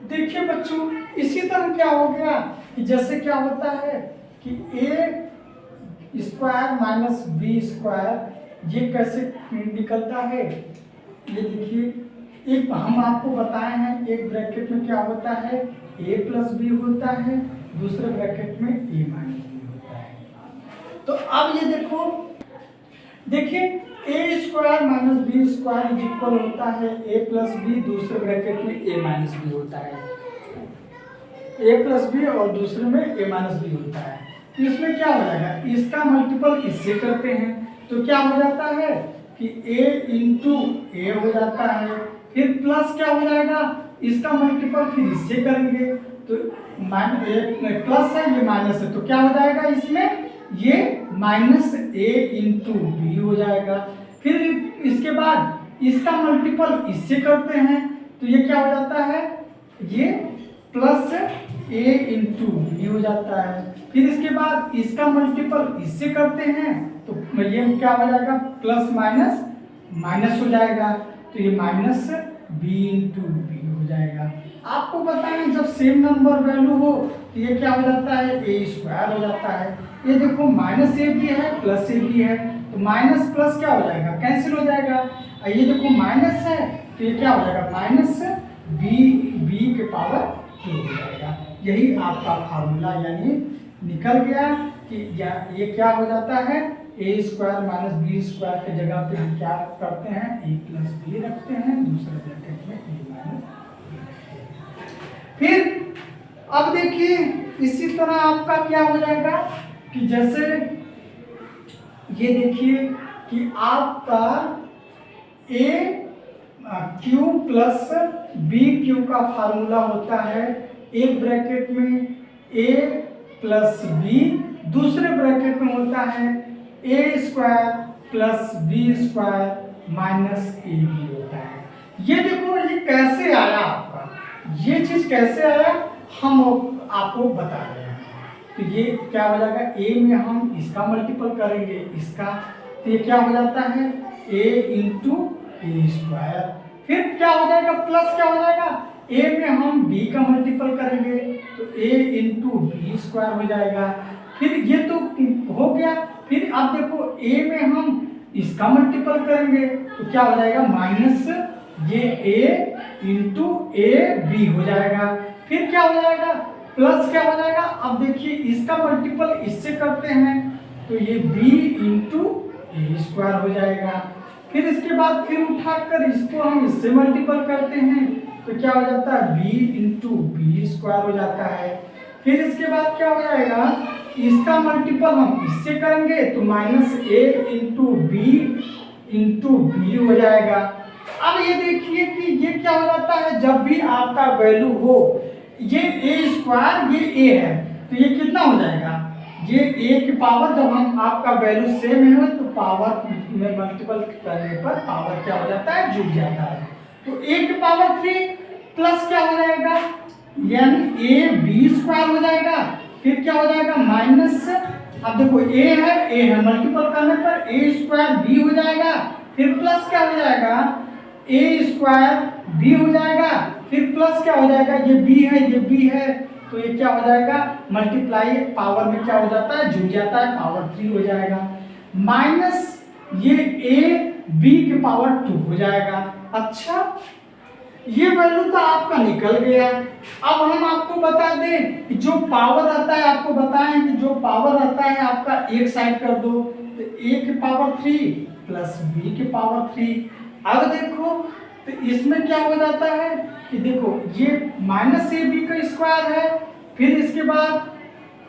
देखिए बच्चों, इसी तरह क्या हो गया कि जैसे क्या होता है कि ए स्क्वायर माइनस बी स्क्वायर ये कैसे निकलता है। ये देखिए, एक हम आपको बताए हैं, एक ब्रैकेट में क्या होता है ए प्लस बी होता है, दूसरे ब्रैकेट में ए माइनस बी होता है। तो अब ये देखो, देखिए a square minus b square is equal होता है ए प्लस बी, दूसरे ब्रैकेट में ए माइनस बी होता है, ए प्लस बी और दूसरे में ए माइनस बी होता है। तो इसमें क्या हो जाएगा, इसका मल्टीपल इससे करते हैं तो क्या हो जाता है कि ए इंटू ए हो जाता है, फिर प्लस क्या हो जाएगा, इसका मल्टीपल फिर इससे करेंगे तो प्लस है ये माइनस है, तो क्या हो जाएगा इसमें ये माइनस ए इंटू बी हो जाएगा। फिर इसके बाद इसका मल्टीपल इससे करते हैं तो ये क्या हो जाता है, ये प्लस ए इंटू बी हो जाता है। फिर इसके बाद इसका मल्टीपल इससे करते हैं तो ये क्या हो जाएगा, प्लस माइनस माइनस हो जाएगा, तो ये माइनस बी इंटू बी हो जाएगा। आपको पता है जब सेम नंबर वैल्यू हो तो ये क्या हो जाता है, ए स्क्वायर हो जाता है। ये देखो माइनस ए भी है प्लस ए भी है, तो माइनस प्लस क्या हो जाएगा, कैंसिल हो जाएगा। और ये देखो माइनस है तो ये क्या हो जाएगा, माइनस बी के पावर 2 हो जाएगा। यही आपका फार्मूला यानी निकल गया कि ये क्या हो जाता है, a square minus b square के जगह पे हम क्या करते हैं, ए प्लस बी रखते हैं, दूसरे ब्रैकेट में ए माइनस। फिर अब देखिए इसी तरह आपका क्या हो जाएगा कि जैसे ये देखिए कि आपका a cube plus b cube का फार्मूला होता है, एक ब्रैकेट में ए प्लस बी, दूसरे ब्रैकेट में होता है a square plus b square minus A b होता है। ये देखो ये कैसे आया आपका, ये चीज कैसे आया हम आपको बता रहे हैं। तो ये क्या हो जाएगा, ए में हम इसका मल्टीपल करेंगे इसका, तो ये क्या हो जाता है ए इंटू ए स्क्वायर। फिर क्या हो जाएगा, प्लस क्या हो जाएगा, ए में हम बी का मल्टीपल करेंगे तो ए इंटू बी स्क्वायर हो जाएगा। फिर ये तो हो गया, फिर अब देखो ए में हम इसका मल्टीपल करेंगे तो क्या हो जाएगा, माइनस ये ए इंटू ए बी हो जाएगा। फिर क्या हो जाएगा, प्लस क्या हो जाएगा, अब देखिए इसका मल्टीपल इससे करते हैं तो ये b इंटू ए स्क्वायर हो जाएगा। फिर इसके बाद फिर उठाकर इसको हम इससे मल्टीपल करते हैं तो क्या हो जाता है, b इंटू बी स्क्वायर हो जाता है। फिर इसके बाद क्या हो जाएगा, इसका मल्टीपल हम इससे करेंगे तो माइनस ए इंटू बी हो जाएगा। अब ये देखिए कि ये क्या हो जाता है, जब भी आपका वैल्यू हो, ये ए स्क्वायर ये ए है तो ये कितना हो जाएगा, ये ए की पावर जब हम आपका वैल्यू सेम है तो पावर में मल्टीपल करने पर पावर क्या हो जाता है, जुड़ जाता है। तो ए की पावर 3 प्लस क्या हो जाएगा, यानी ए बी स्क्वायर हो जाएगा। फिर क्या हो जाएगा, माइनस, अब देखो ए है मल्टीपल करने पर ए स्क्वायर बी हो जाएगा। फिर प्लस क्या हो जाएगा, ए स्क्वायर बी हो जाएगा। फिर प्लस क्या हो जाएगा, ये बी है तो ये क्या हो जाएगा, मल्टीप्लाई पावर में क्या हो जाता है, जुड़ जाता है, पावर 3 हो जाएगा। माइनस ये ए बी के पावर 2 हो जाएगा। अच्छा, ये वैल्यू तो आपका निकल गया। अब हम आपको बता दें कि जो पावर आता है, आपको बताएं कि जो पावर आता है आपका एक साइड कर दो तो ए के पावर 3 प्लस बी के पावर 3। अब देखो तो इसमें क्या हो जाता है कि देखो ये माइनस ए बी का स्क्वायर है, फिर इसके बाद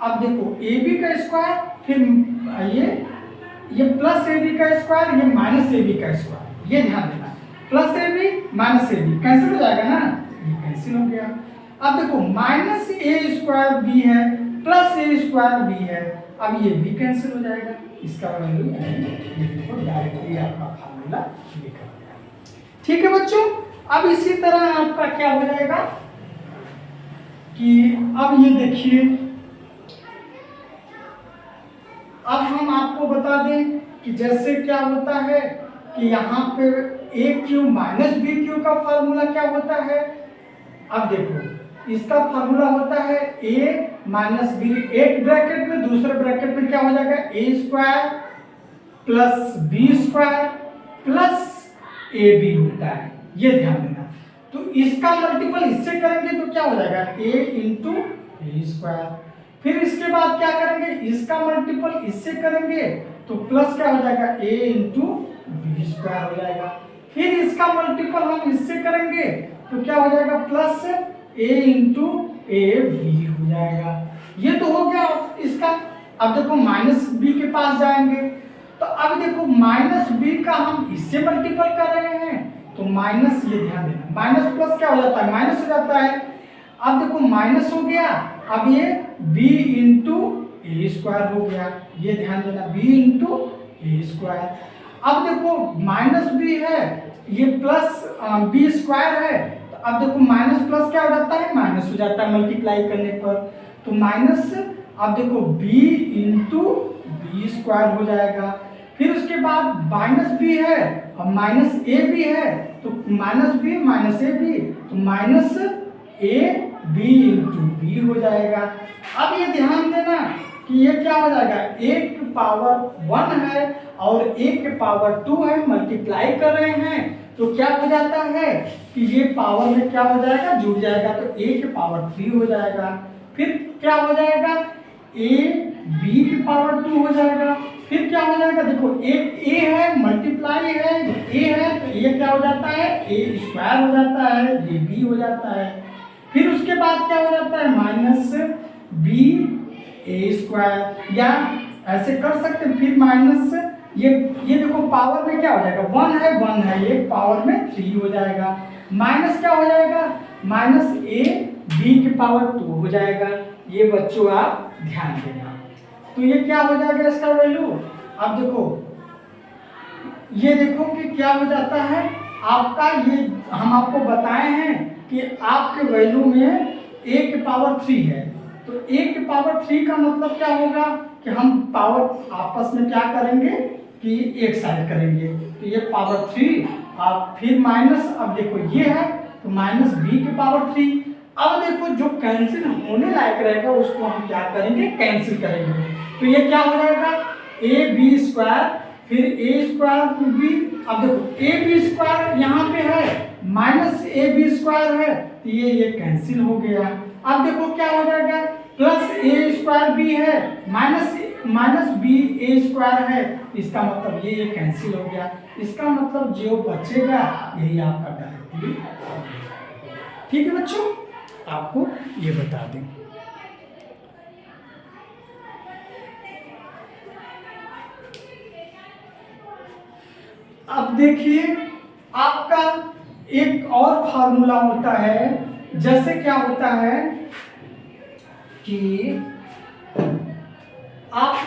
अब देखो ए बी का स्क्वायर, फिर ये प्लस ए बी का स्क्वायर, ये माइनस ए बी का स्क्वायर, ये ध्यान देना, प्लस ए बी माइनस ए बी कैंसिल हो जाएगा ना, ये कैंसिल हो गया। अब देखो माइनस ए स्क्वायर बी है प्लस ए स्क्वायर बी है, अब ये भी कैंसिल हो जाएगा, इसका वैल्यू ये देखो डायरेक्टली आपका फार्मूला निकल गया। ठीक है बच्चों, अब इसी तरह आपका क्या हो जाएगा कि अब ये देखिए, अब हम आपको बता दें कि जैसे क्या होता है कि यहाँ पे ए क्यू माइनस बी क्यू का फॉर्मूला क्या होता है। अब देखो इसका फार्मूला होता है a माइनस बी, एक ब्रैकेट में, दूसरे ब्रैकेट में क्या हो जाएगा a square plus b square plus A b होता है, ये ध्यान देना। तो इसका मल्टीपल इससे करेंगे तो क्या हो जाएगा a इंटू ए स्क्वायर। फिर इसके बाद क्या करेंगे, इसका मल्टीपल इससे करेंगे तो प्लस क्या हो जाएगा a इंटू बी स्क्वायर हो जाएगा। फिर इसका मल्टीपल हम इससे करेंगे तो क्या हो जाएगा plus a into A B हो जाएगा। ये तो हो गया इसका। अब देखो माइनस बी के पास जाएंगे तो अब देखो माइनस बी का हम इससे मल्टीपल कर रहे हैं तो माइनस, ये ध्यान देना, माइनस प्लस क्या हो जाता है माइनस हो जाता है। अब देखो माइनस हो गया, अब ये b इंटू ए स्क्वायर हो गया, ये ध्यान देना b इंटू ए स्क्वायर। अब देखो माइनस बी है, ये प्लस बी स्क्वायर है, तो अब देखो माइनस प्लस क्या हो जाता है माइनस हो जाता है मल्टीप्लाई करने पर, तो माइनस, अब देखो b इंटू बी स्क्वायर हो जाएगा। फिर उसके बाद माइनस बी है और माइनस ए बी है, तो माइनस बी माइनस ए बी, तो माइनस ए बी इंटू बी हो जाएगा। अब ये ध्यान देना कि ये क्या हो जाएगा, एक पावर 1 है और एक के पावर 2 है, मल्टीप्लाई कर रहे हैं तो क्या हो जाता है कि ये पावर में क्या हो जाएगा जुड़ जाएगा, तो a के पावर 3 हो जाएगा। फिर क्या हो जाएगा a b की पावर 2 हो जाएगा। फिर क्या हो जाएगा, देखो एक a है मल्टीप्लाई है, a है तो ये क्या हो जाता है a स्क्वायर हो जाता है, ये b हो जाता है। फिर उसके बाद क्या हो जाता है माइनस b a स्क्वायर, या ऐसे कर सकते हैं। फिर माइनस ये देखो पावर में क्या हो जाएगा 1 है ये पावर में 3 हो जाएगा। माइनस क्या हो जाएगा माइनस a b की पावर 2 हो जाएगा। ये बच्चों आप ध्यान देना। तो ये क्या हो जाएगा इसका वैल्यू, अब देखो ये देखो कि क्या हो जाता है आपका, ये हम आपको बताए हैं कि आपके वैल्यू में a की पावर 3 है, तो a की पावर 3 का मतलब क्या होगा कि हम पावर आपस में क्या करेंगे कि एक साइड करेंगे, तो ये पावर 3 आप फिर माइनस, अब देखो ये है तो माइनस b की पावर 3। अब देखो जो कैंसिल होने लायक रहेगा उसको हम क्या करेंगे कैंसिल करेंगे, तो ये क्या हो जाएगा ए बी स्क्वायर, फिर ए स्क्वायर बी। अब देखो ए बी स्क्वायर यहाँ पे है माइनस ए बी स्क्वायर है, तो ये कैंसिल हो गया। अब देखो क्या हो जाएगा प्लस ए स्क्वायर बी है, माइनस बी ए स्क्वायर है, इसका मतलब ये कैंसिल हो गया। इसका मतलब जो बचेगा यही आपका डायरेक्टली। ठीक है बच्चों, आपको ये बता दें। अब देखिए आपका एक और फार्मूला होता है, जैसे क्या होता है कि आप